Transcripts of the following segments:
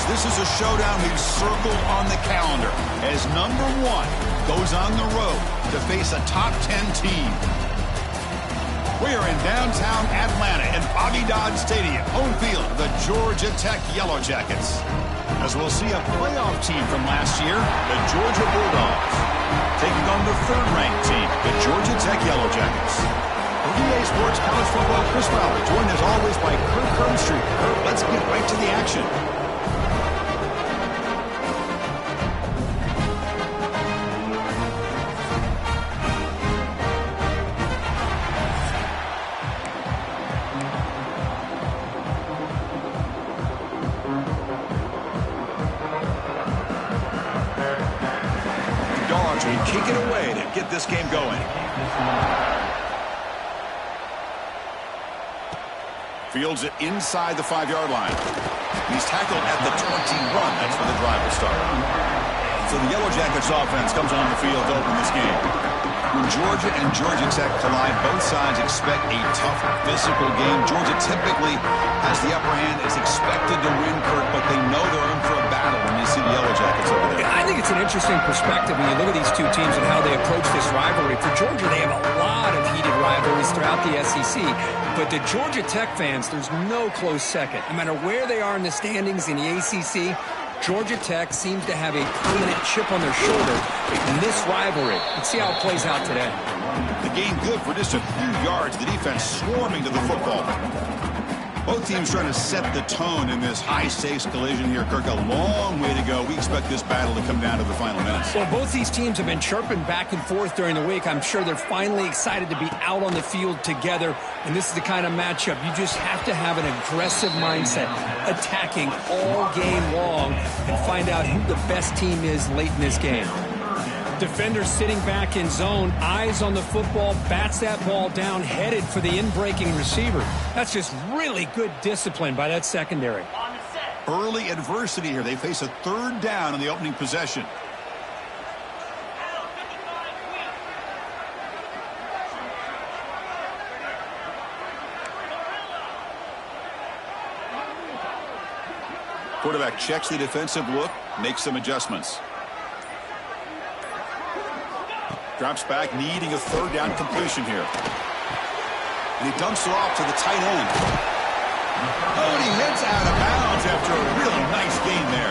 this is a showdown we've circled on the calendar as number 1 goes on the road to face a top 10 team. We are in downtown Atlanta in Bobby Dodd Stadium, home field of the Georgia Tech Yellow Jackets. As we'll see a playoff team from last year, the Georgia Bulldogs, taking on the third-ranked team, the Georgia Tech Yellow Jackets. For EA Sports College Football, Chris Fowler, joined as always by Kirk Herbstreit. Let's get right to the action. Kick it away to get this game going. Fields it inside the 5-yard line. He's tackled at the 21. That's where the drive will start. So the Yellow Jackets offense comes on the field to open this game. When Georgia and Georgia Tech collide, both sides expect a tough physical game. Georgia typically has the upper hand, is expected to win, Kirk, but they know they're in for a battle when you see the Yellow Jackets over there. I think it's an interesting perspective when you look at these two teams and how they approach this rivalry. For Georgia, they have a lot of heated rivalries throughout the SEC. But to Georgia Tech fans, there's no close second. No matter where they are in the standings in the ACC, Georgia Tech seems to have a permanent chip on their shoulder in this rivalry. Let's see how it plays out today. The game good for just a few yards. The defense swarming to the football. Both teams trying to set the tone in this high-stakes collision here. Kirk, a long way to go. We expect this battle to come down to the final minutes. Well, both these teams have been chirping back and forth during the week. I'm sure they're finally excited to be out on the field together. And this is the kind of matchup you just have to have an aggressive mindset, attacking all game long, and find out who the best team is late in this game. Defender sitting back in zone, eyes on the football, bats that ball down, headed for the in-breaking receiver. That's just really good discipline by that secondary. Early adversity here. They face a third down in the opening possession. Quarterback checks the defensive look, makes some adjustments. Drops back, needing a third down completion here. And he dumps it off to the tight end. Oh, and he heads out of bounds after a really nice gain there.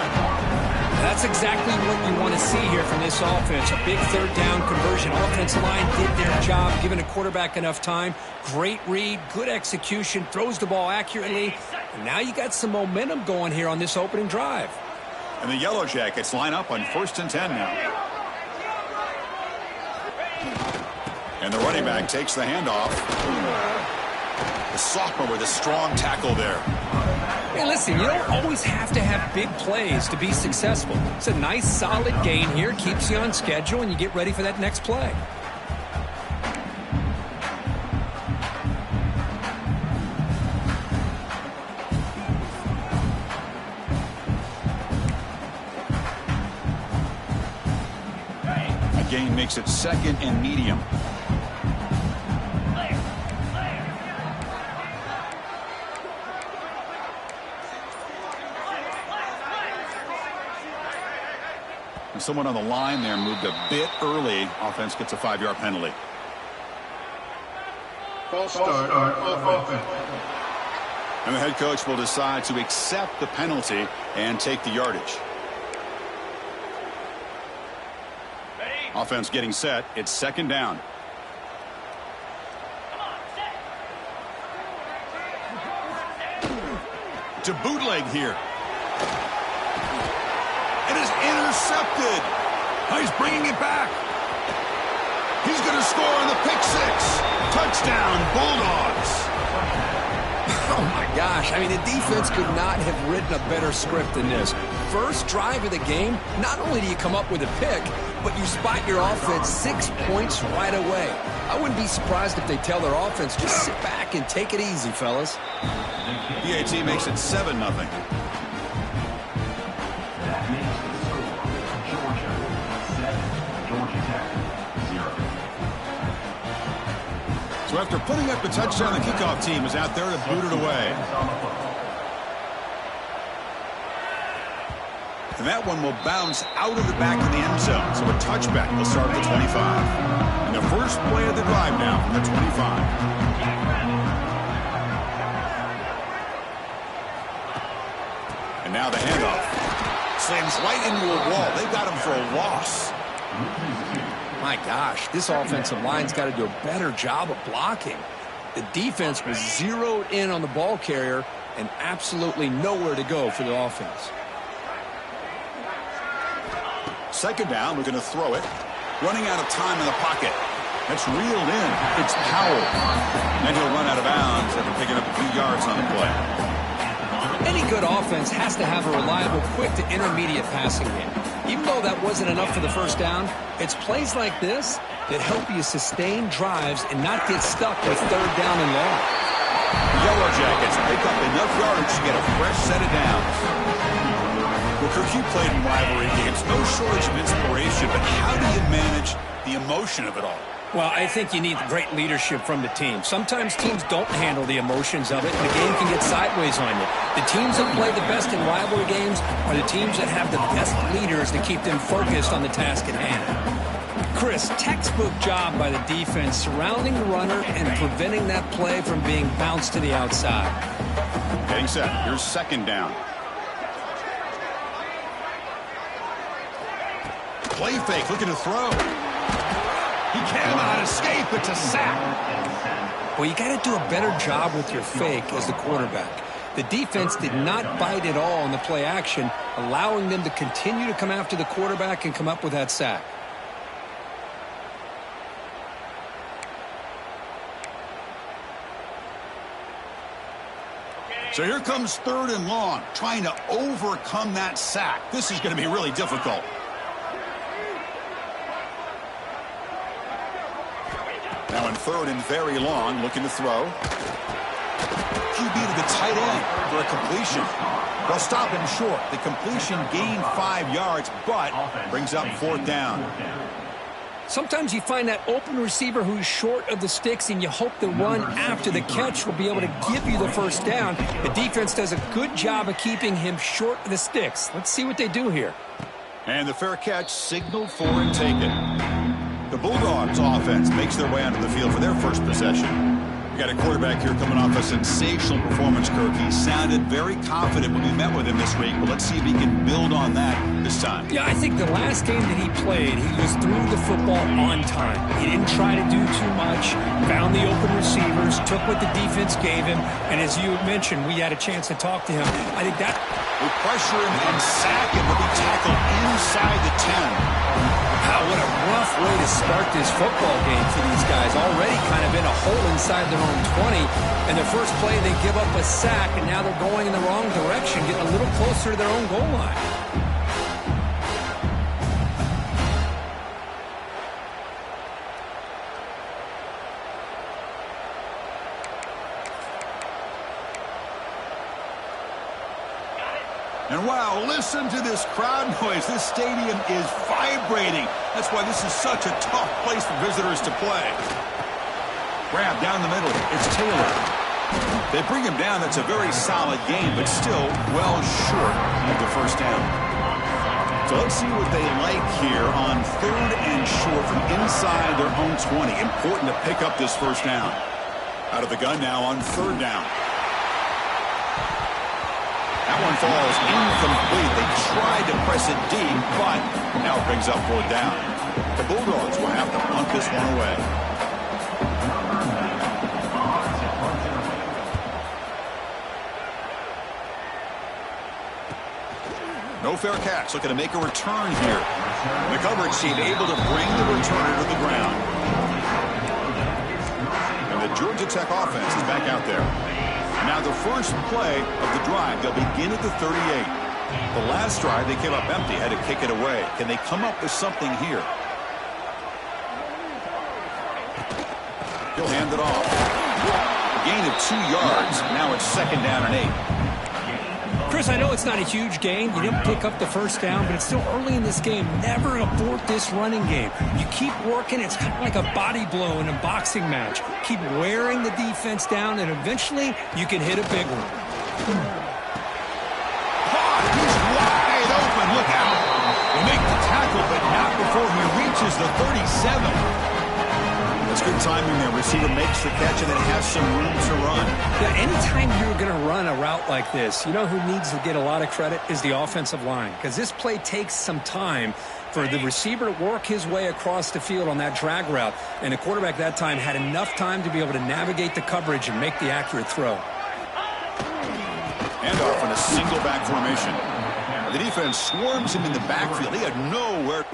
That's exactly what you want to see here from this offense. A big third down conversion. Offensive line did their job, giving a quarterback enough time. Great read, good execution, throws the ball accurately. And now you got some momentum going here on this opening drive. And the Yellow Jackets line up on 1st and 10 now. And the running back takes the handoff. The sophomore with a strong tackle there. Hey, listen, you don't always have to have big plays to be successful. It's a nice, solid gain here. Keeps you on schedule, and you get ready for that next play. A gain makes it 2nd and medium. Someone on the line there moved a bit early. Offense gets a 5-yard penalty. False start of offense. And the head coach will decide to accept the penalty and take the yardage. Offense getting set. It's 2nd down. To bootleg here. It is intercepted. Oh, he's bringing it back. He's going to score on the pick 6. Touchdown, Bulldogs. Oh, my gosh. I mean, the defense could not have written a better script than this. First drive of the game, not only do you come up with a pick, but you spot your offense 6 points right away. I wouldn't be surprised if they tell their offense, just sit back and take it easy, fellas. PAT makes it 7-0. So after putting up a touchdown, the kickoff team is out there to boot it away. And that one will bounce out of the back of the end zone. So a touchback will start at the 25. And the first play of the drive now from the 25. And now the handoff. Slams right into a wall. They've got him for a loss. My gosh, this offensive line's got to do a better job of blocking. The defense was zeroed in on the ball carrier and absolutely nowhere to go for the offense. Second down, we're going to throw it. Running out of time in the pocket. That's reeled in. It's Powell. And he'll run out of bounds after picking up a few yards on the play. Any good offense has to have a reliable, quick to intermediate passing game. Even though that wasn't enough for the first down, it's plays like this that help you sustain drives and not get stuck with third down and long. The Yellow Jackets pick up enough yards to get a fresh set of downs. Well, Kirk, you played in rivalry games. No shortage of inspiration, but how do you manage the emotion of it all? Well, I think you need great leadership from the team. Sometimes teams don't handle the emotions of it, and the game can get sideways on you. The teams that play the best in rivalry games are the teams that have the best leaders to keep them focused on the task at hand. Chris, textbook job by the defense surrounding the runner and preventing that play from being bounced to the outside. Getting set. Here's second down. Play fake, looking to throw. He cannot escape. It's a sack. Well, you got to do a better job with your fake as the quarterback. The defense did not bite at all on the play action, allowing them to continue to come after the quarterback and come up with that sack. So here comes third and long, trying to overcome that sack. This is going to be really difficult. Now in third and very long, looking to throw. QB to the tight end for a completion. They'll stop him short. The completion gained 5 yards, but brings up fourth down. Sometimes you find that open receiver who's short of the sticks, and you hope the run after the catch will be able to give you the first down. The defense does a good job of keeping him short of the sticks. Let's see what they do here. And the fair catch signaled for and taken. The Bulldogs offense makes their way onto the field for their first possession. We got a quarterback here coming off a sensational performance, Kirk. He sounded very confident when we met with him this week, but let's see if he can build on that this time. Yeah, I think the last game that he played, he was through the football on time. He didn't try to do too much, found the open receivers, took what the defense gave him, and as you mentioned, we had a chance to talk to him. I think that... We pressure him and sack him. He'll be tackled inside the 10. Wow, what a rough way to start this football game for these guys. Already kind of in a hole inside their own 20. And the first play, they give up a sack, and now they're going in the wrong direction, getting a little closer to their own goal line. And wow, listen to this crowd noise. This stadium is vibrating. That's why this is such a tough place for visitors to play. Grab down the middle. It's Taylor. They bring him down. That's a very solid game, but still well short of the first down. So let's see what they like here on third and short from inside their own 20. Important to pick up this first down. Out of the gun now on third down. That one falls incomplete. They tried to press it deep, but now it brings up fourth down. The Bulldogs will have to punt this one away. No fair catch. Looking to make a return here. The coverage team able to bring the returner to the ground. And the Georgia Tech offense is back out there. Now the first play of the drive, they'll begin at the 38. The last drive, they came up empty, had to kick it away. Can they come up with something here? He'll hand it off. A gain of 2 yards. Now it's second down and 8. Chris, I know it's not a huge gain. You didn't pick up the first down, but it's still early in this game. Never abort this running game. You keep working. It's kind of like a body blow in a boxing match. Keep wearing the defense down, and eventually you can hit a big one. He's wide open. Look reaches the 37. That's good timing there. Receiver makes the catch and then has some room to run. Yeah, anytime you're going to run a route like this, you know who needs to get a lot of credit is the offensive line, because this play takes some time for the receiver to work his way across the field on that drag route, and the quarterback that time had enough time to be able to navigate the coverage and make the accurate throw. And off in a single back formation. The defense swarms him in the backfield. He had nowhere.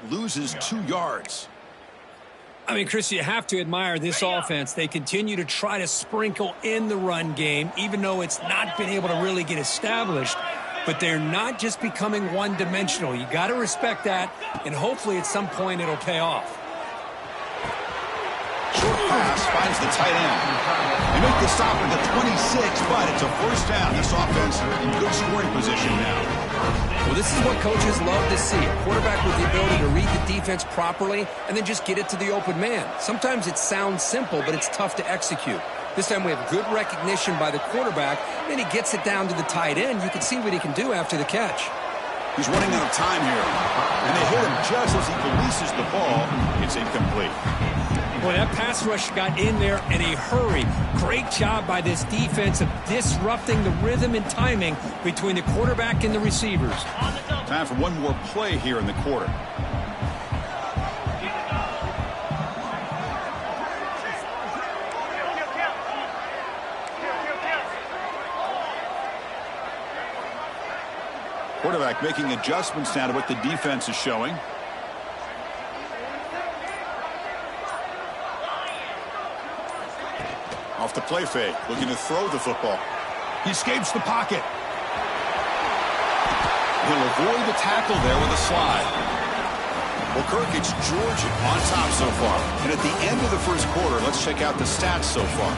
Loses 2 yards. I mean, Chris, you have to admire this offense. They continue to try to sprinkle in the run game, even though it's not been able to really get established. But they're not just becoming one-dimensional. You got to respect that, and hopefully at some point it'll pay off. Short pass finds the tight end. They make the stop at the 26, but it's a first down. This offense in good scoring position now. Well, this is what coaches love to see. A quarterback with the ability to read the defense properly and then just get it to the open man. Sometimes it sounds simple, but it's tough to execute. This time we have good recognition by the quarterback. Then he gets it down to the tight end. You can see what he can do after the catch. He's running out of time here. And they hit him just as he releases the ball. It's incomplete. Boy, that pass rush got in there in a hurry. Great job by this defense of disrupting the rhythm and timing between the quarterback and the receivers. Time for one more play here in the quarter. Quarterback making adjustments now to what the defense is showing. Off the play fake, looking to throw the football. He escapes the pocket. He'll avoid the tackle there with a slide. Well, Kirk, it's Georgia on top so far. And at the end of the first quarter, let's check out the stats so far.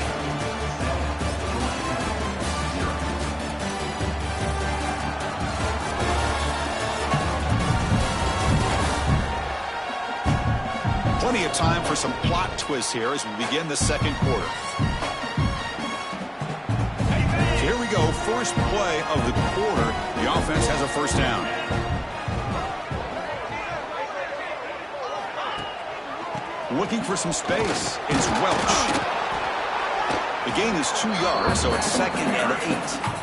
Plenty of time for some plot twists here as we begin the second quarter. So here we go, first play of the quarter. The offense has a first down. Looking for some space. It's Welch. The gain is 2 yards, so it's 2nd and 8.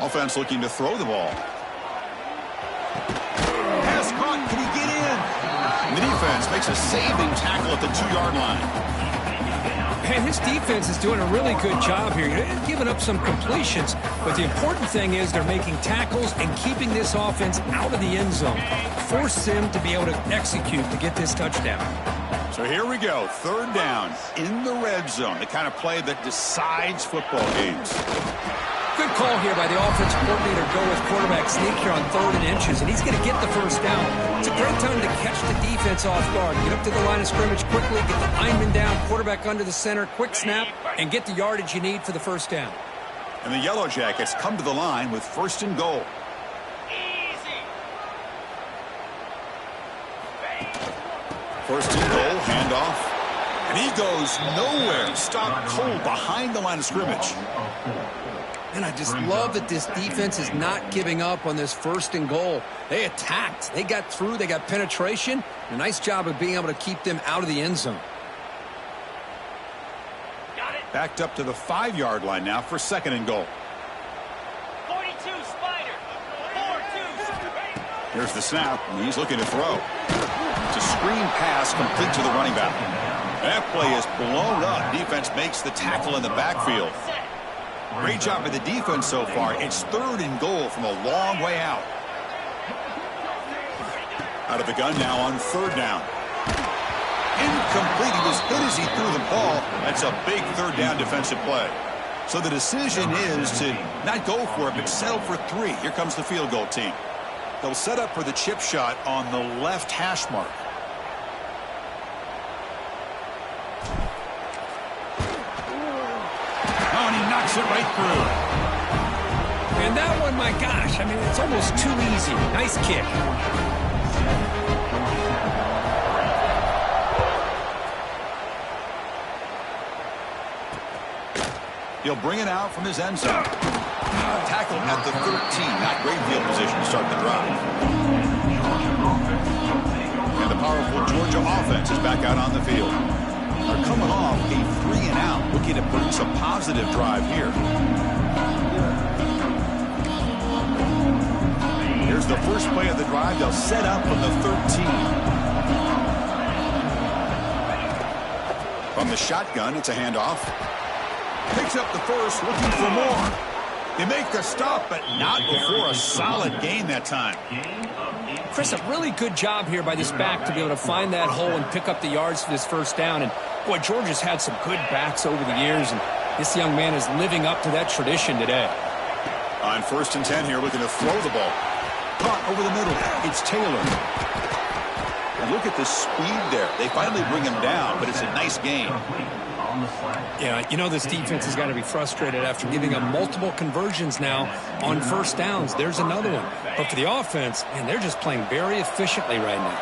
Offense looking to throw the ball. Pass caught. Can he get in? The defense makes a saving tackle at the 2-yard line. And his defense is doing a really good job here. They're giving up some completions, but the important thing is they're making tackles and keeping this offense out of the end zone. Force them to be able to execute to get this touchdown. So here we go. 3rd down in the red zone. The kind of play that decides football games. Good call here by the offensive coordinator. Go with quarterback sneak here on 3rd and inches, and he's going to get the first down. It's a great time to catch the defense off guard. Get up to the line of scrimmage quickly, get the lineman down, quarterback under the center, quick snap, and get the yardage you need for the first down. And the Yellow Jackets come to the line with 1st and goal. First and goal, handoff. And he goes nowhere. Stopped cold behind the line of scrimmage. And I just love that this defense is not giving up on this 1st and goal. They attacked. They got through. They got penetration. A nice job of being able to keep them out of the end zone. Backed up to the 5-yard line now for 2nd and goal. 42 Spider. 4-2. Here's the snap. And he's looking to throw. It's a screen pass complete to the running back. That play is blown up. Defense makes the tackle in the backfield. Great job by the defense so far. It's 3rd and goal from a long way out. Out of the gun now on 3rd down. Incomplete. He was hit as he threw the ball. That's a big 3rd down defensive play. So the decision is to not go for it, but settle for 3. Here comes the field goal team. They'll set up for the chip shot on the left hash mark. Oh, and he knocks it right through. And that one, my gosh, I mean, it's almost too easy. Nice kick. He'll bring it out from his end zone. Tackle at the 13. Not great field position to start the drive. And the powerful Georgia offense is back out on the field. They're coming off a 3-and-out, looking to produce a positive drive here. Here's the first play of the drive. They'll set up from the 13. From the shotgun, it's a handoff. Picks up the first, looking for more. They make the stop, but not before a solid gain that time. Chris, a really good job here by this back to be able to find that hole and pick up the yards for this first down. And, boy, Georgia's had some good backs over the years, and this young man is living up to that tradition today. On 1st and 10 here, looking to throw the ball. Caught over the middle. It's Taylor. And look at the speed there. They finally bring him down, but it's a nice gain. Yeah, you know this defense has got to be frustrated after giving them multiple conversions now on 1st downs. There's another one. But for the offense, man, they're just playing very efficiently right now.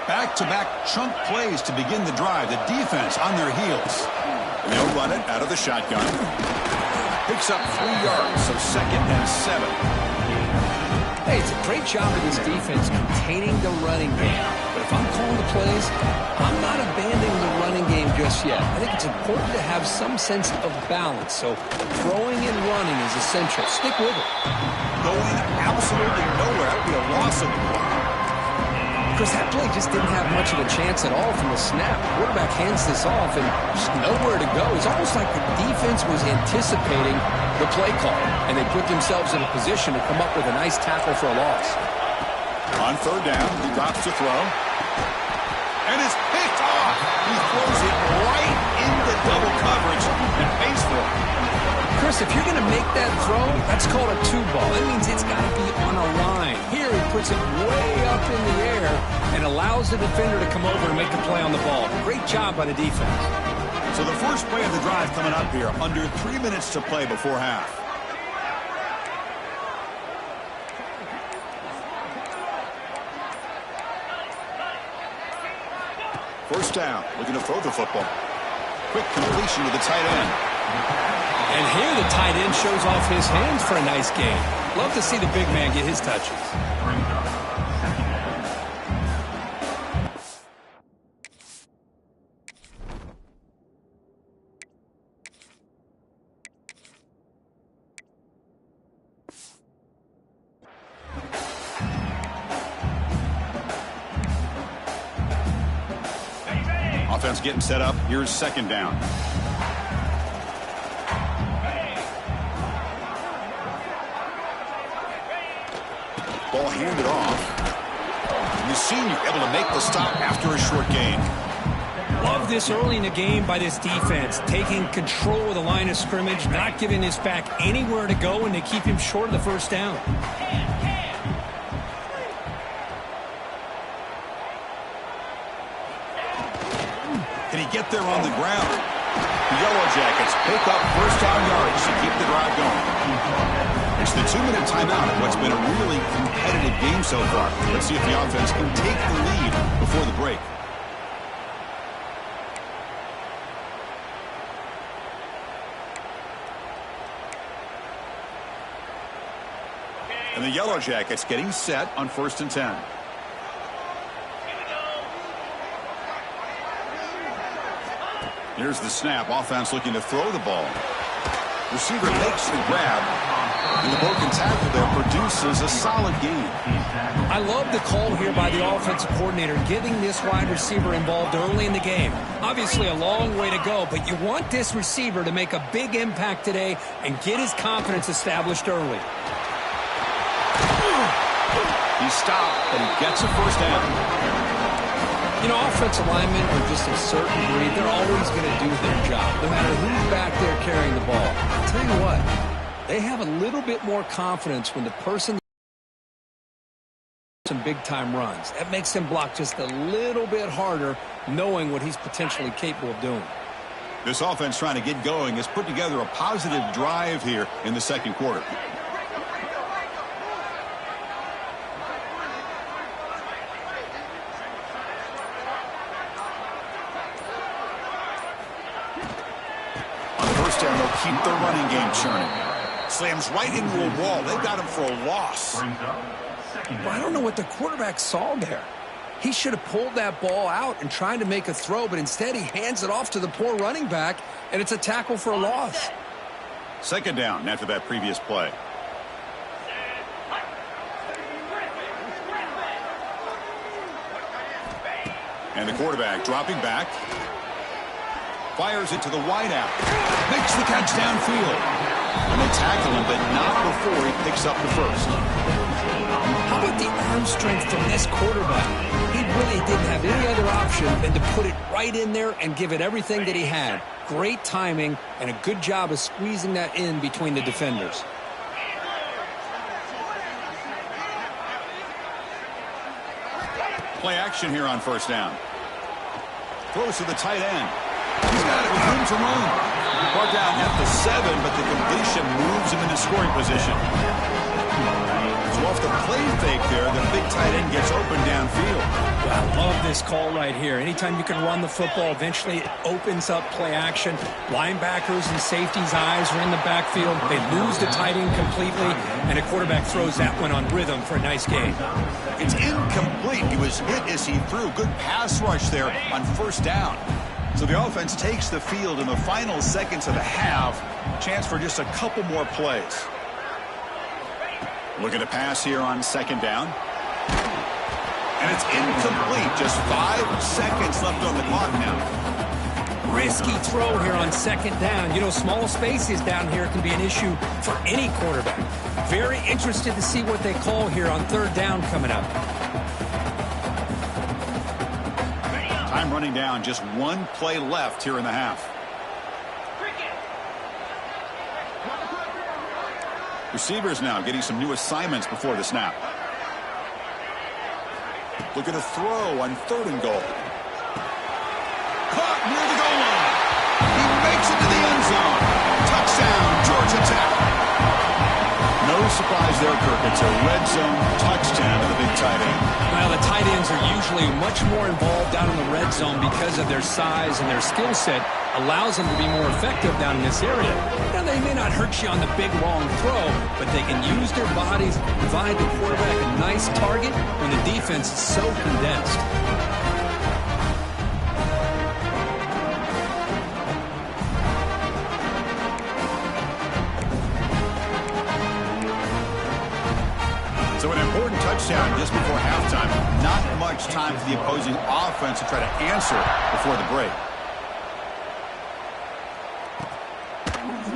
Back-to-back chunk plays to begin the drive. The defense on their heels. And they'll run it out of the shotgun. Picks up 3 yards, so 2nd and 7. Hey, it's a great job of this defense containing the running game. But if I'm calling the plays, I'm not abandoning the running game just yet. I think it's important to have some sense of balance. So throwing and running is essential. Stick with it. Going absolutely nowhere. That would be a loss of the ball. Chris, that play just didn't have much of a chance at all from the snap. Quarterback hands this off and just nowhere to go. It's almost like the defense was anticipating the play call, and they put themselves in a position to come up with a nice tackle for a loss. On 3rd down, he drops to throw. And it's picked off. He throws it right into double coverage and pays for it. Chris, if you're going to make that throw, that's called a 2-ball. That means it's got to be on a line. Here he puts it way up in the air and allows the defender to come over and make the play on the ball. Great job by the defense. So the first play of the drive coming up here. Under 3 minutes to play before half. First down, looking to throw the football. Quick completion to the tight end. And here the tight end shows off his hands for a nice gain. Love to see the big man get his touches. Offense getting set up. Here's second down. Ball handed off. And the senior able to make the stop after a short gain. Love this early in the game by this defense, taking control of the line of scrimmage, not giving this back anywhere to go, and they keep him short of the first down. Can he get there on the ground? The Yellow Jackets pick up first down yards to keep the drive going. It's the 2-minute timeout of what's been a really competitive game so far. Let's see if the offense can take the lead before the break. And the Yellow Jackets getting set on 1st and 10. Here's the snap. Offense looking to throw the ball. Receiver makes the grab. And the broken tackle there produces a solid gain. I love the call here by the offensive coordinator, getting this wide receiver involved early in the game. Obviously a long way to go, but you want this receiver to make a big impact today and get his confidence established early. He stopped, but he gets a first down. You know, offensive linemen are just a certain breed. They're always going to do their job, no matter who's back there carrying the ball. I'll tell you what, they have a little bit more confidence when the person some big-time runs. That makes him block just a little bit harder, knowing what he's potentially capable of doing. This offense trying to get going has put together a positive drive here in the second quarter. And they'll keep the running game churning. Slams right into a wall. They got him for a loss. Well, I don't know what the quarterback saw there. He should have pulled that ball out and tried to make a throw, but instead he hands it off to the poor running back, and it's a tackle for a loss. Second down after that previous play. And the quarterback dropping back. Fires it to the wideout. Makes the catch downfield. And they tackle him, but not before he picks up the first. How about the arm strength from this quarterback? He really didn't have any other option than to put it right in there and give it everything that he had. Great timing and a good job of squeezing that in between the defenders. Play action here on first down. Throws to the tight end. He's got it with room to run. Brought down at the 7, but the completion moves him into scoring position. So off the play fake there, the big tight end gets open downfield. Well, I love this call right here. Anytime you can run the football, eventually it opens up play action. Linebackers and safeties' eyes are in the backfield. They lose the tight end completely, and a quarterback throws that one on rhythm for a nice gain. It's incomplete. He was hit as he threw. Good pass rush there on first down. So the offense takes the field in the final seconds of the half. Chance for just a couple more plays. Looking to pass here on second down. And it's incomplete. Just 5 seconds left on the clock now. Risky throw here on second down. You know, small spaces down here can be an issue for any quarterback. Very interested to see what they call here on third down coming up. Time running down, just 1 play left here in the half. Receivers now getting some new assignments before the snap. Look at a throw on 3rd and goal. Caught near the goal line. He makes it to the end zone. Touchdown, Georgia Tech. No surprise there, Kirk. It's a red zone touchdown to the big tight end. Well, the tight ends are usually much more involved down in the red zone because of their size and their skill set allows them to be more effective down in this area. Now, they may not hurt you on the big, long throw, but they can use their bodies, provide the quarterback a nice target when the defense is so condensed. So an important touchdown just before halftime. Not much time for the opposing offense to try to answer before the break.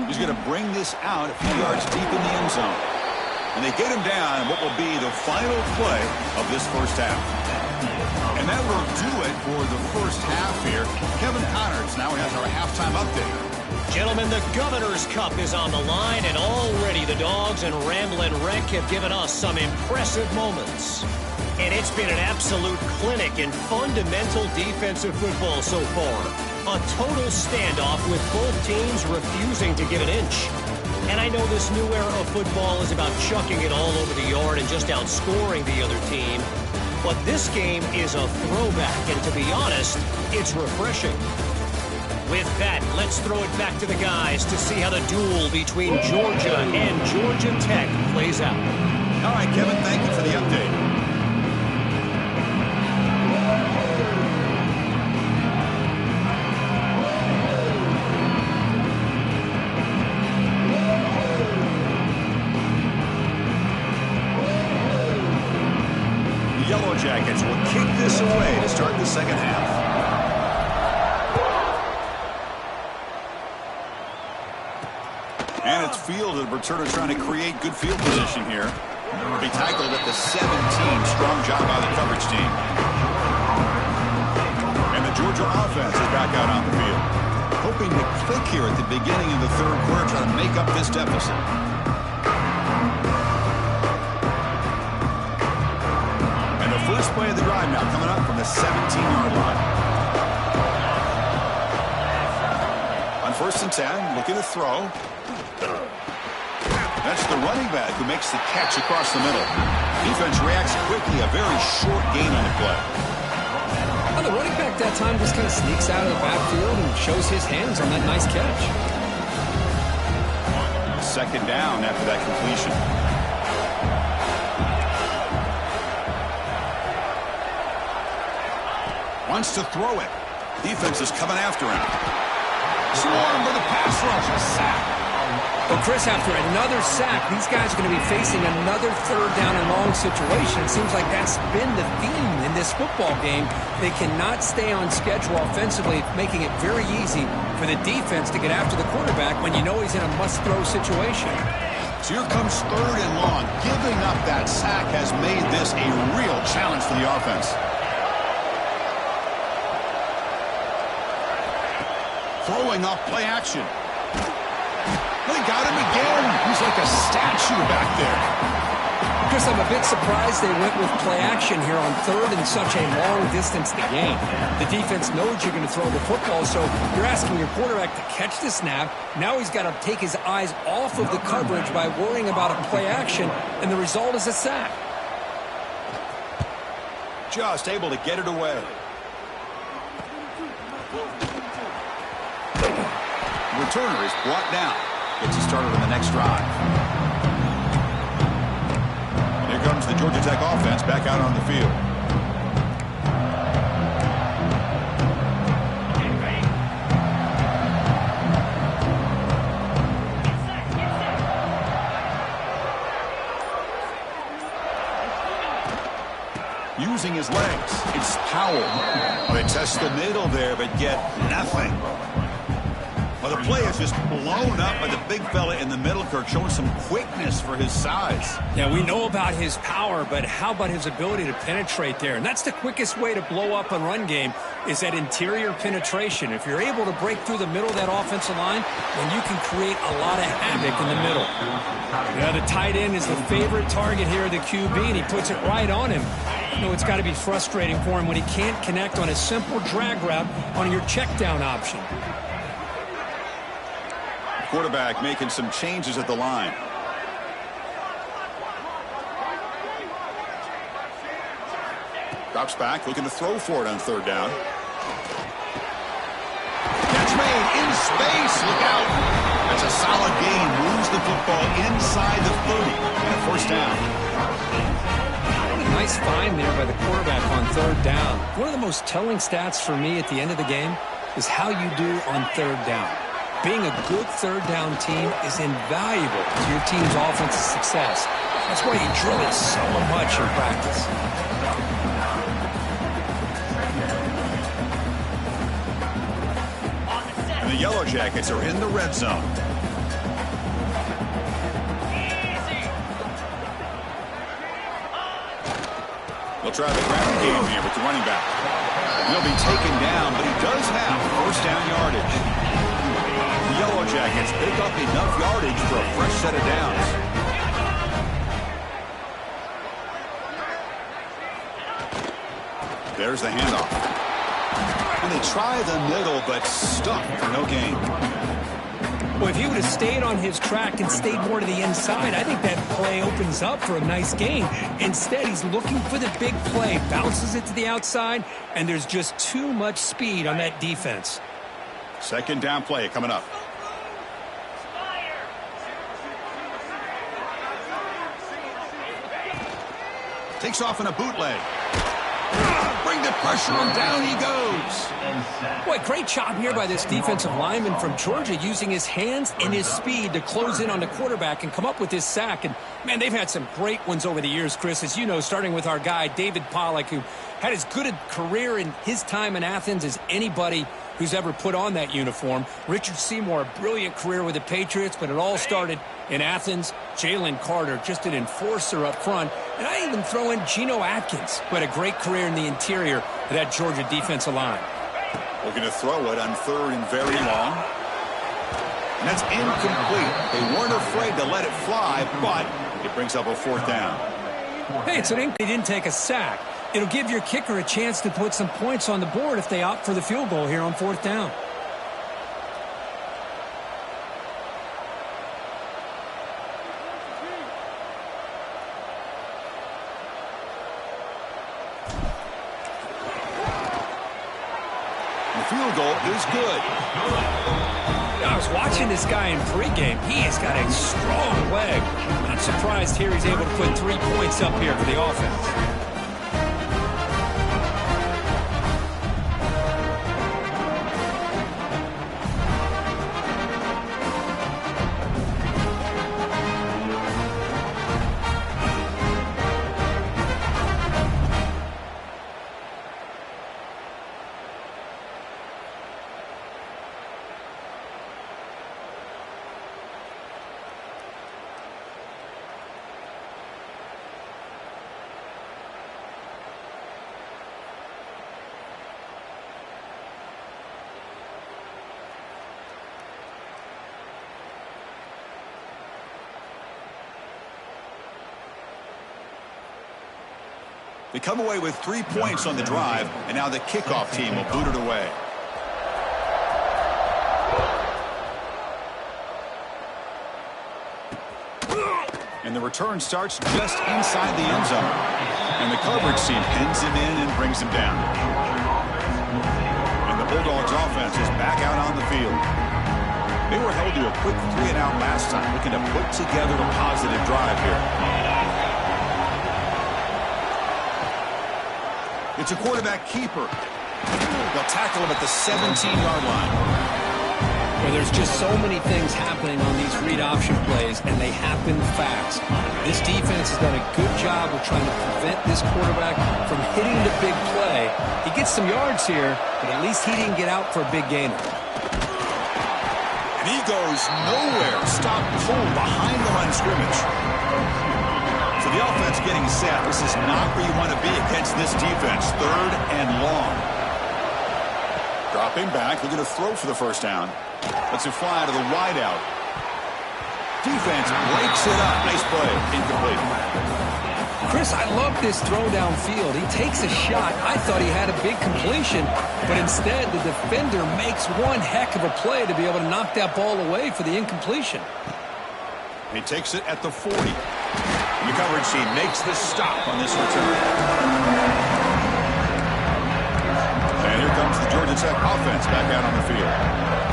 He's going to bring this out a few yards deep in the end zone. And they get him down in what will be the final play of this first half. And that will do it for the first half here. Kevin Connors now has our halftime update. Gentlemen, the Governor's Cup is on the line, and already the Dogs and Ramblin' Wreck have given us some impressive moments. And it's been an absolute clinic in fundamental defensive football so far. A total standoff with both teams refusing to give an inch. And I know this new era of football is about chucking it all over the yard and just outscoring the other team. But this game is a throwback, and to be honest, it's refreshing. With that, let's throw it back to the guys to see how the duel between Georgia and Georgia Tech plays out. All right, Kevin, thank you for the update. The Yellow Jackets will kick this away to start the second half. And it's fielded. Returner trying to create good field position here. He tackled at the 17. Strong job by the coverage team. And the Georgia offense is back out on the field. Hoping to click here at the beginning of the third quarter, trying to make up this deficit. And the first play of the drive now coming up from the 17-yard line. On 1st and 10, looking to throw. That's the running back who makes the catch across the middle. Defense reacts quickly. A very short gain on the play. Well, the running back that time just kind of sneaks out of the backfield and shows his hands on that nice catch. Second down after that completion. Wants to throw it. Defense is coming after him. Swarm with a pass rush. A sack. Well, Chris, after another sack, these guys are going to be facing another third down and long situation. It seems like that's been the theme in this football game. They cannot stay on schedule offensively, making it very easy for the defense to get after the quarterback when you know he's in a must-throw situation. So here comes third and long. Giving up that sack has made this a real challenge for the offense. Throwing off play action. They got him again. He's like a statue back there. Chris, I'm a bit surprised they went with play action here on third in such a long distance to gain. The defense knows you're going to throw the football, so you're asking your quarterback to catch the snap. Now he's got to take his eyes off of the coverage by worrying about a play action, and the result is a sack. Just able to get it away. Returner is brought down. Gets you started on the next drive. Here comes the Georgia Tech offense back out on the field. Using his legs, it's Powell. They test the middle there, but get nothing. Well, the play is just blown up by the big fella in the middle, Kirk, showing some quickness for his size. Yeah, we know about his power, but how about his ability to penetrate there? And that's the quickest way to blow up a run game, is that interior penetration. If you're able to break through the middle of that offensive line, then you can create a lot of havoc in the middle. Yeah, the tight end is the favorite target here of the QB, and he puts it right on him. You know, it's got to be frustrating for him when he can't connect on a simple drag route on your check down option. Quarterback making some changes at the line. Drops back, looking to throw for it on third down. Catch made in space. Look out. That's a solid gain. Moves the football inside the 30 and a first down. What a nice find there by the quarterback on third down. One of the most telling stats for me at the end of the game is how you do on third down. being a good third down team is invaluable to your team's offensive success. That's why you drill it so much in practice. And the Yellow Jackets are in the red zone. They'll try the ground game here with the running back. He'll be taken down, but he does have first down yardage. The Yellow Jackets pick up enough yardage for a fresh set of downs. There's the handoff. And they try the middle, but stuck for no gain. Well, if he would have stayed on his track and stayed more to the inside, I think that play opens up for a nice gain. Instead, he's looking for the big play, bounces it to the outside, and there's just too much speed on that defense. Second down play coming up. Takes off in a bootleg. Bring the pressure on, down he goes. Boy, great job here by this defensive lineman from Georgia, using his hands and his speed to close in on the quarterback and come up with this sack. And, man, they've had some great ones over the years, Chris, as you know, starting with our guy, David Pollack, who had as good a career in his time in Athens as anybody who's ever put on that uniform. Richard Seymour, a brilliant career with the Patriots, but it all started in Athens. Jalen Carter, just an enforcer up front. And I even throw in Geno Atkins, who had a great career in the interior of that Georgia defensive line. We're going to throw it on third and very long. And that's incomplete. They weren't afraid to let it fly, but it brings up a fourth down. Hey, it's an incomplete. They didn't take a sack. It'll give your kicker a chance to put some points on the board if they opt for the field goal here on fourth down. The field goal is good. I was watching this guy in pregame. He has got a strong leg. Not surprised here he's able to put 3 points up here for the offense. They come away with 3 points on the drive, and now the kickoff team will boot it away. And the return starts just inside the end zone. And the coverage team pins him in and brings him down. And the Bulldogs offense is back out on the field. They were held to a quick 3-and-out last time, looking to put together a positive drive here. It's a quarterback keeper. They'll tackle him at the 17-yard line. Well, there's just so many things happening on these read option plays, and they happen fast. This defense has done a good job of trying to prevent this quarterback from hitting the big play. He gets some yards here, but at least he didn't get out for a big gainer. And he goes nowhere. Stop pulled behind the line of scrimmage. So the offense getting set. This is not where you want to be against this defense. Third and long. Dropping back. They're going to throw for the first down. Let's it fly to the wideout. Defense breaks it up. Nice play. Incomplete. Chris, I love this throw downfield. He takes a shot. I thought he had a big completion, but instead the defender makes one heck of a play to be able to knock that ball away for the incompletion. He takes it at the 40. The coverage team makes the stop on this return. And here comes the Georgia Tech offense back out on the field.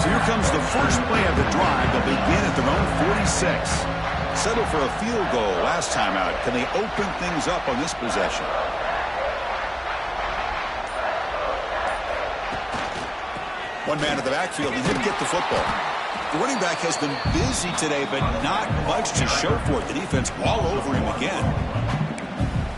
So here comes the first play of the drive. They'll begin at their own 46. Settled for a field goal last time out. Can they open things up on this possession? One man at the backfield. He didn't get the football. The running back has been busy today, but not much to show for it. The defense all over him again.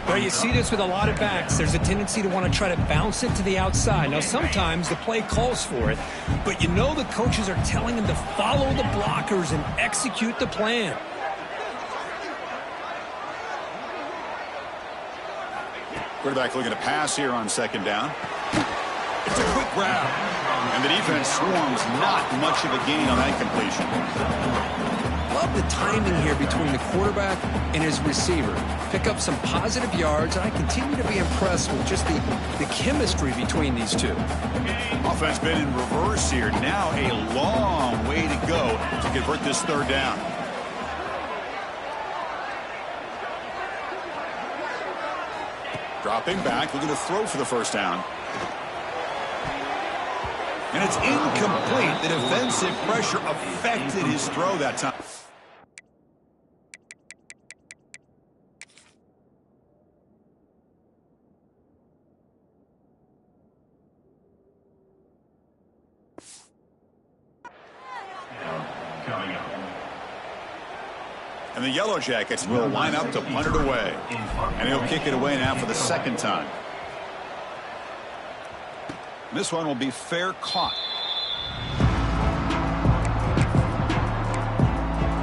Well, you see this with a lot of backs. There's a tendency to want to try to bounce it to the outside. Now, sometimes the play calls for it, but you know the coaches are telling him to follow the blockers and execute the plan. Quarterback looking to pass here on second down. It's a quick grab. And the defense swarms, not much of a gain on that completion. Love the timing here between the quarterback and his receiver. Pick up some positive yards, and I continue to be impressed with just the chemistry between these two. Offense been in reverse here. Now a long way to go to convert this third down. Dropping back, looking to throw for the first down. And it's incomplete. The defensive pressure affected his throw that time. And the Yellow Jackets will line up to punt it away. And he'll kick it away now for the second time. This one will be fair caught.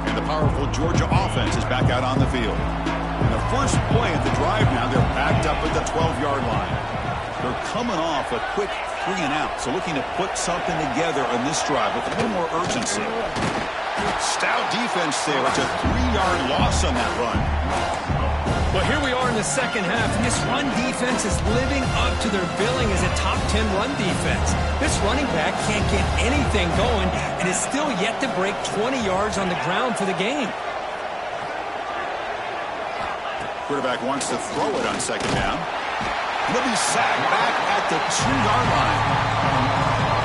And the powerful Georgia offense is back out on the field. And the first play of the drive now, they're backed up at the 12-yard line. They're coming off a quick 3 and out, so looking to put something together on this drive with a little more urgency. Stout defense there. It's a 3-yard loss on that run. Well, here we are in the second half, and this run defense is living up to their billing as a top 10 run defense. This running back can't get anything going and is still yet to break 20 yards on the ground for the game. Quarterback wants to throw it on second down. He'll be sacked back at the 2-yard line.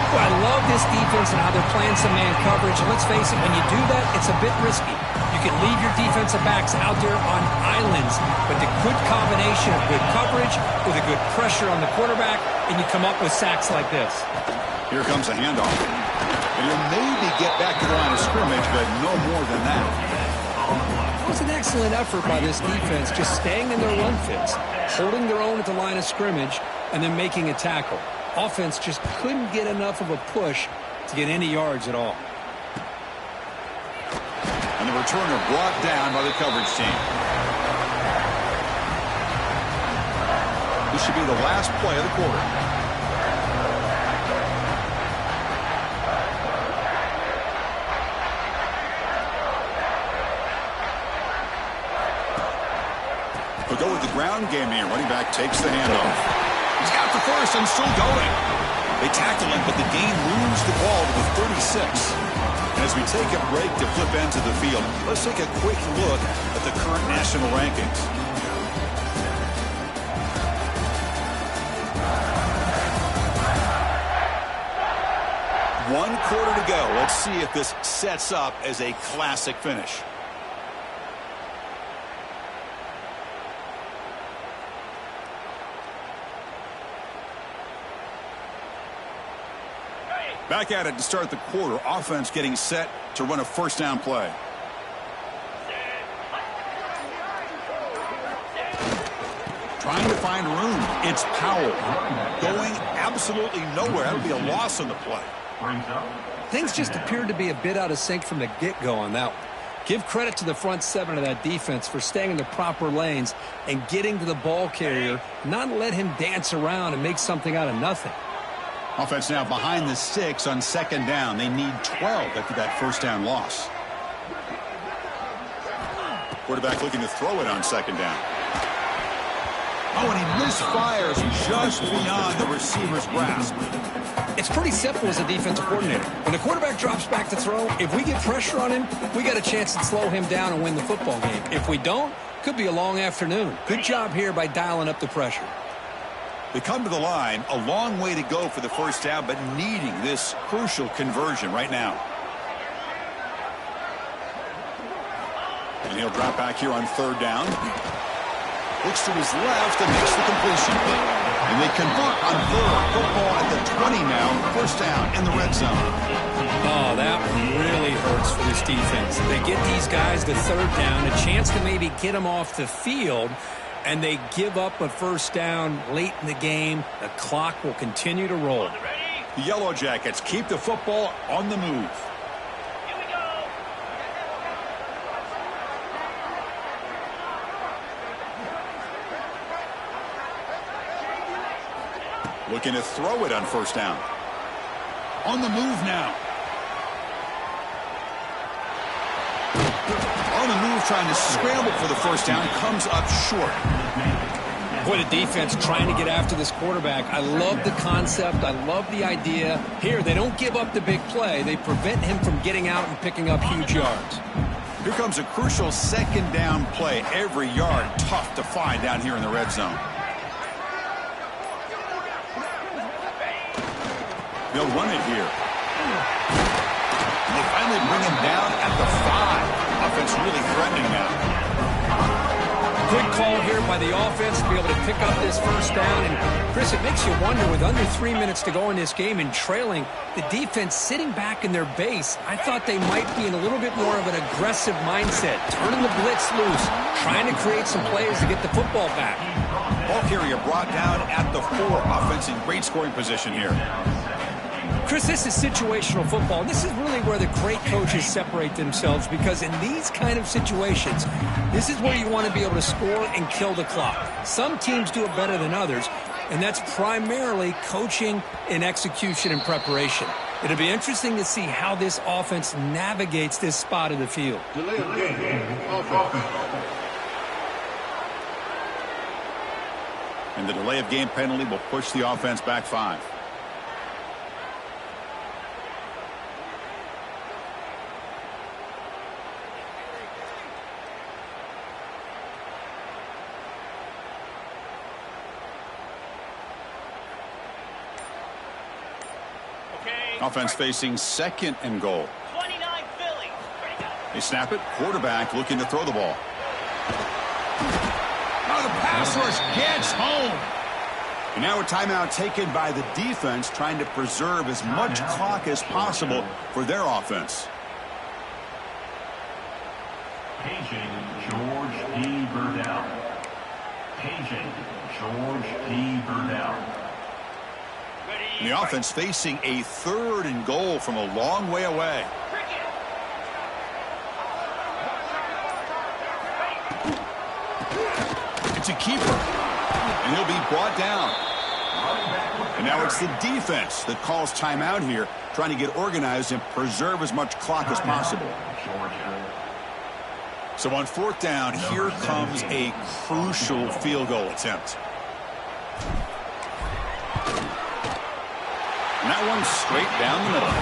Well, I love this defense and how they're playing some man coverage. And let's face it, when you do that, it's a bit risky. You can leave your defensive backs out there on islands, but the good combination of good coverage with a good pressure on the quarterback, and you come up with sacks like this. Here comes a handoff. And he'll maybe get back to the line of scrimmage, but no more than that. It was an excellent effort by this defense, just staying in their run fits, holding their own at the line of scrimmage, and then making a tackle. Offense just couldn't get enough of a push to get any yards at all. And the returner brought down by the coverage team. This should be the last play of the quarter. We'll go with the ground game here. Running back takes the handoff. He's got the first and still going. They tackle him, but the game moves the ball to the 36. And as we take a break to flip ends of the field, let's take a quick look at the current national rankings. One quarter to go. Let's see if this sets up as a classic finish. Back at it to start the quarter. Offense getting set to run a first down play. Trying to find room. It's Powell. Going absolutely nowhere. That'll be a loss on the play. Things just appeared to be a bit out of sync from the get-go on that one. Give credit to the front seven of that defense for staying in the proper lanes and getting to the ball carrier, not let him dance around and make something out of nothing. Offense now behind the 6 on second down. They need 12 after that first down loss. Quarterback looking to throw it on second down. Oh, and he misfires just beyond the receiver's grasp. It's pretty simple as a defensive coordinator. When the quarterback drops back to throw, if we get pressure on him, we got a chance to slow him down and win the football game. If we don't, could be a long afternoon. Good job here by dialing up the pressure. They come to the line, a long way to go for the first down, but needing this crucial conversion right now. And he'll drop back here on third down. Looks to his left and makes the completion. And they convert on third. Football at the 20 now. First down in the red zone. Oh, that really hurts for this defense. They get these guys the third down, a chance to maybe get them off the field, and they give up a first down late in the game. The clock will continue to roll. The Yellow Jackets keep the football on the move. Here we go. Looking to throw it on first down. On the move now. On the move, trying to scramble for the first down, comes up short. Boy, the defense trying to get after this quarterback. I love the concept. I love the idea. Here, they don't give up the big play. They prevent him from getting out and picking up huge yards. Here comes a crucial second down play. Every yard tough to find down here in the red zone. They'll run it here. And they finally bring him down at the 5. Offense really threatening now. Good call here by the offense to be able to pick up this first down. And, Chris, it makes you wonder, with under 3 minutes to go in this game and trailing, the defense sitting back in their base, I thought they might be in a little bit more of an aggressive mindset, turning the blitz loose, trying to create some plays to get the football back. Ball carrier brought down at the 4. Offense in great scoring position here. Chris, this is situational football. This is really where the great coaches separate themselves, because in these kind of situations, this is where you want to be able to score and kill the clock. Some teams do it better than others, and that's primarily coaching and execution and preparation. It'll be interesting to see how this offense navigates this spot of the field. Delay of game. Offense. And the delay of game penalty will push the offense back 5. Offense facing second and goal. 29 Philly. Ready to go. They snap it. Quarterback looking to throw the ball. Now the pass rush gets home. And now a timeout taken by the defense, trying to preserve as much clock as possible for their offense. Paging George D. Burdell. Paging George D. Burdell. And the offense facing a third and goal from a long way away. It's a keeper, and he'll be brought down. And now it's the defense that calls timeout here, trying to get organized and preserve as much clock as possible. So on fourth down, here comes a crucial field goal attempt. And that one's straight down the middle.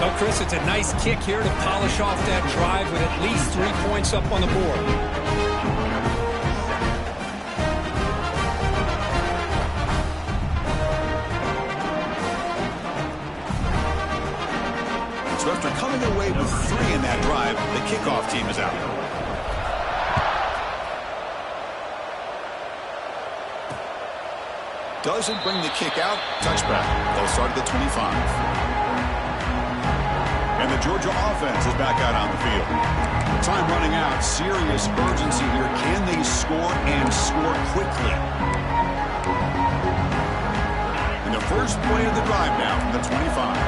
Well, Chris, it's a nice kick here to polish off that drive with at least 3 points up on the board. So after coming away with 3 in that drive, the kickoff team is out. Doesn't bring the kick out. Touchback. They'll start at the 25. And the Georgia offense is back out on the field. Time running out. Serious urgency here. Can they score and score quickly? And the first play of the drive now from the 25.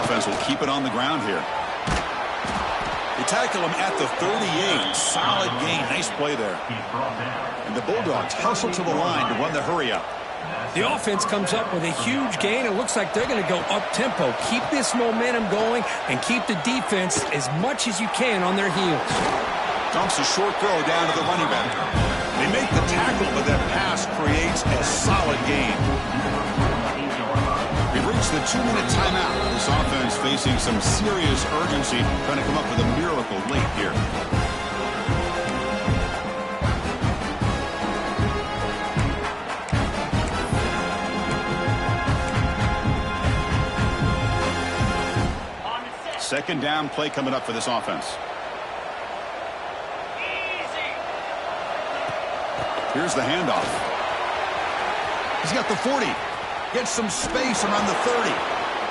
Offense will keep it on the ground here. They tackle him at the 38. Solid gain. Nice play there. And the Bulldogs hustle to the line to run the hurry up. The offense comes up with a huge gain. It looks like they're going to go up-tempo. Keep this momentum going and keep the defense as much as you can on their heels. Dumps a short throw down to the running back. They make the tackle, but that pass creates a solid gain. We've reached the 2-minute timeout. This offense facing some serious urgency, trying to come up with a miracle late here. second down play coming up for this offense. Easy. Here's the handoff. He's got the 40. Gets some space around the 30.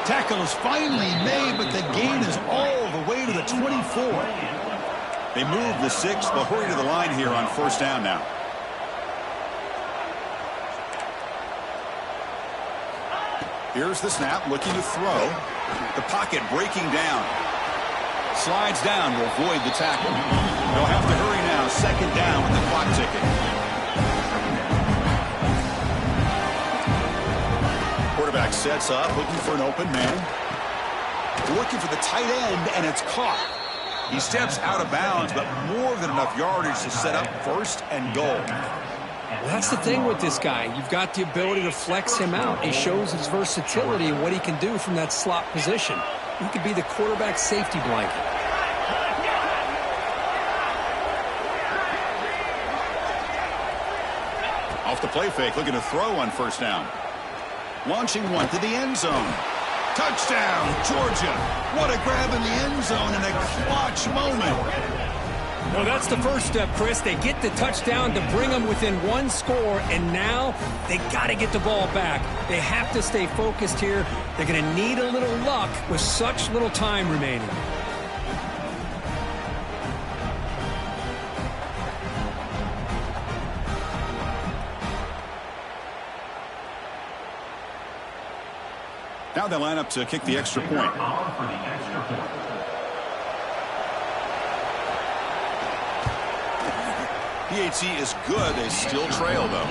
Tackle is finally made, but the gain is all the way to the 24. They move the 6. They'll hurry to the line here on first down now. Here's the snap, looking to throw. The pocket breaking down. Slides down to avoid the tackle. They'll have to hurry now. Second down with the clock ticking. Quarterback sets up, looking for an open man. Looking for the tight end, and it's caught. He steps out of bounds, but more than enough yardage to set up first and goal. Well, that's the thing with this guy. You've got the ability to flex him out. He shows his versatility and what he can do from that slot position. He could be the quarterback safety blanket. Off the play fake, looking to throw on first down. Launching one to the end zone. Touchdown, Georgia. What a grab in the end zone in a clutch moment. Well, that's the first step, Chris. They get the touchdown to bring them within one score, and now they got to get the ball back. They have to stay focused here. They're going to need a little luck with such little time remaining. Now they line up to kick the extra point. PAT is good. They still trail, though.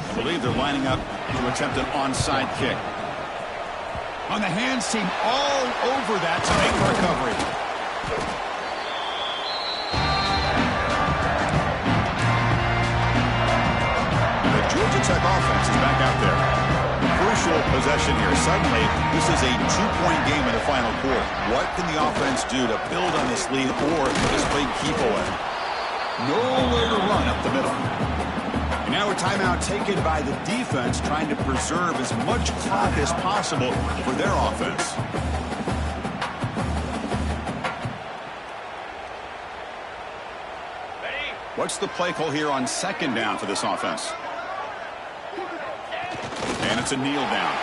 I believe they're lining up to attempt an onside kick. On the hands team, all over that to make the recovery. Georgia Tech offense is back out there. Crucial possession here. Suddenly, this is a 2-point game in the final quarter. What can the offense do to build on this lead or just play keep away? Nowhere to run up the middle. And now a timeout taken by the defense, trying to preserve as much clock as possible for their offense. What's the play call here on second down for this offense? And it's a kneel down.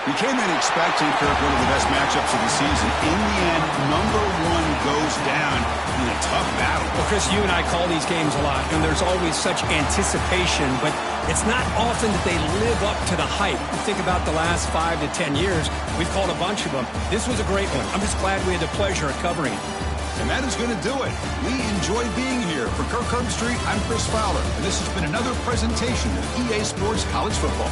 We came in expecting, Kirk, one of the best matchups of the season. In the end, number one goes down in a tough battle. Well, Chris, you and I call these games a lot, and there's always such anticipation, but it's not often that they live up to the hype. You think about the last 5 to 10 years, we've called a bunch of them. This was a great one. I'm just glad we had the pleasure of covering it. And that is going to do it. We enjoyed being here. For Kirk Herbstreit, I'm Chris Fowler, and this has been another presentation of EA Sports College Football.